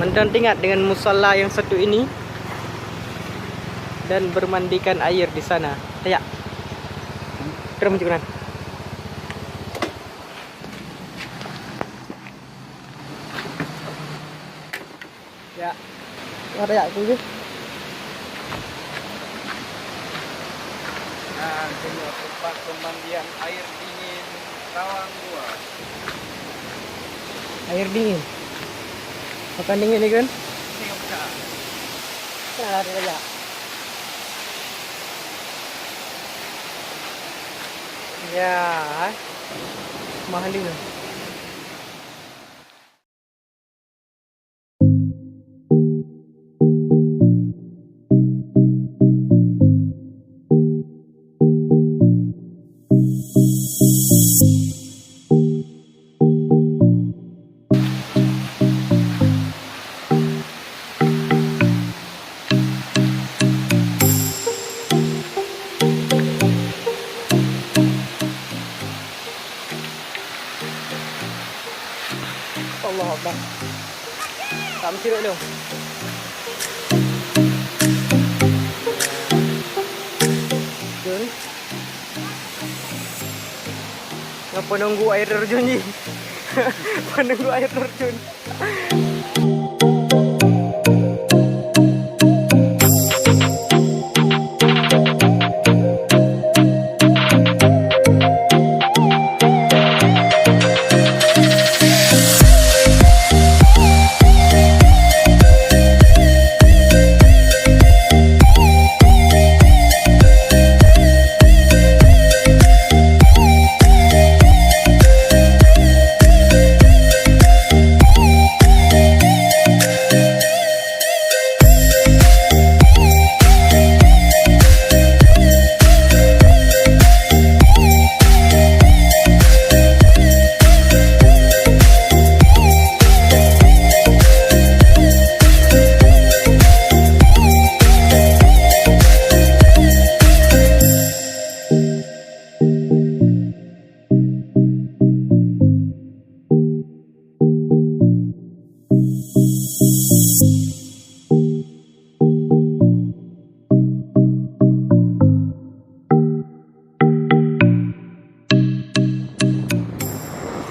mendampingat dengan musalla yang satu ini dan bermandikan air di sana. Ya. Terus menunjukkan. Ya. Ada ya tu. Nah, ini tempat pemandian air dingin Rawang 2. Air dingin. Makan dingin ni kan? Ini yang besar. Nah, ada ya. Ya, mahal ini. Allah Akbar. Tak mesti dulu. Jom. Ngapa nunggu air terjun ni? Menunggu air terjun.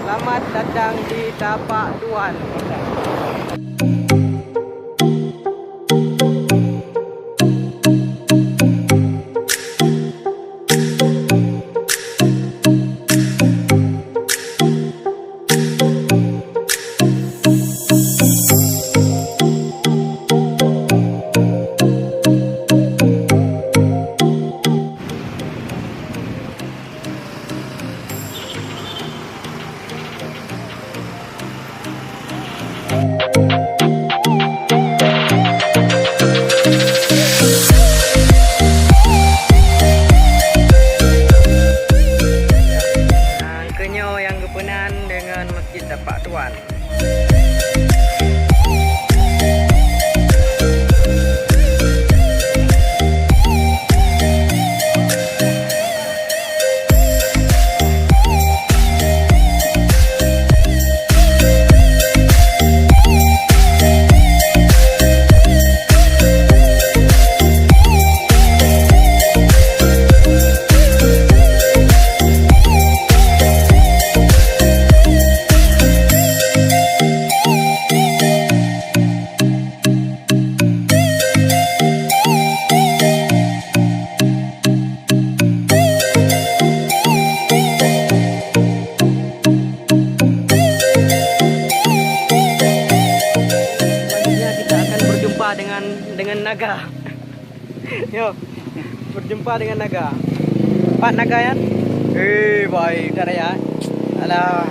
Selamat datang di Tapak Tuan. Kenyo yang gepunan dengan Masjid Tapak Tuan. Dengan naga. Yo, berjumpa dengan naga. Pak naga ya? Baik, dah ya. Alah.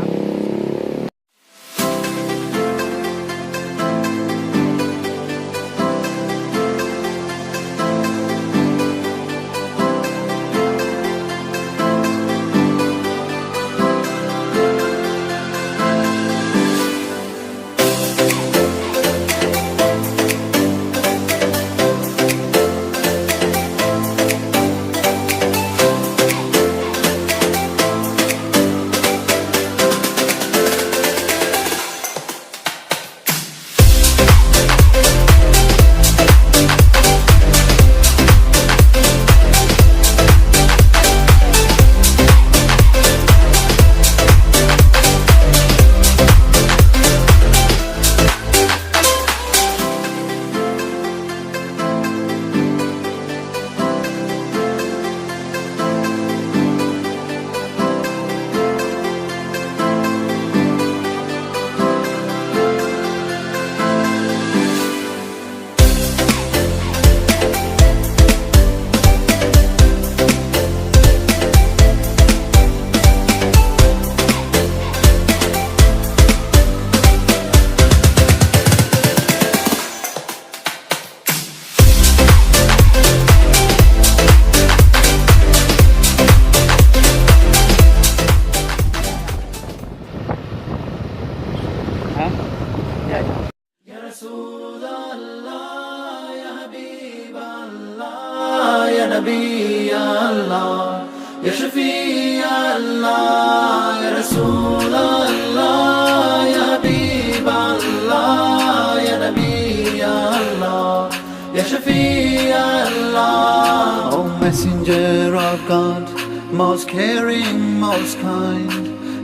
نبي الله يا شفيع الله يا رسول الله يا حبيب الله يا نبي الله يا شفيع الله. O messenger of God, most caring, most kind,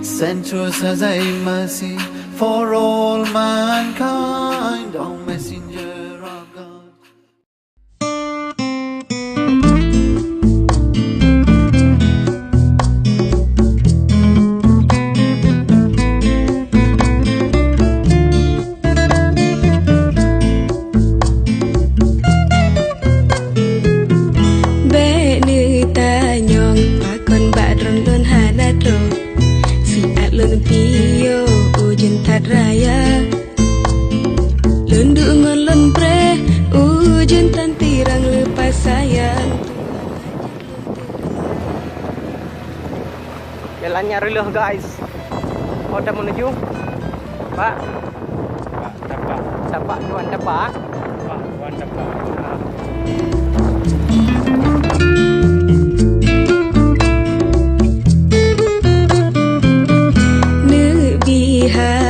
sent to us as a mercy for all mankind. O messenger of God. Pio ujun tat raya Lundu ngolon pre ujun tan tirang lepas sayang. Jalannya reluh guys. Mau dah menuju? Pak, Pak, dapat. tapak tuan tapak. Pak, wan dapat.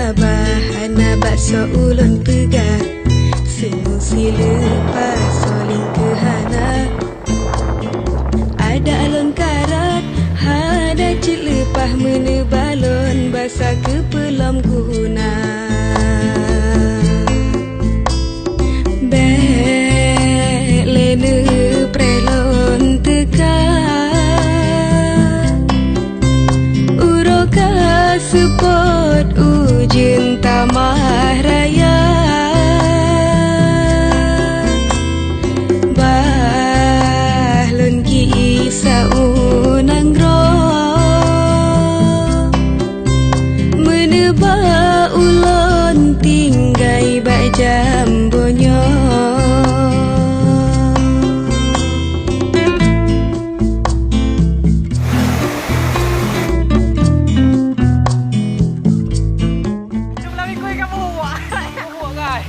Bahana bakso ulun pegang Sengsi lepas soling kehana Ada alun karat Ada cik lepah menebalon Basa ke pelam guna Bek lene prelon tekan Uroka support ujin tamah raya Bahlun kisah unang roh Menebak ulon tinggai bak jambonyo Jom lah ikut kamu. Buat guys.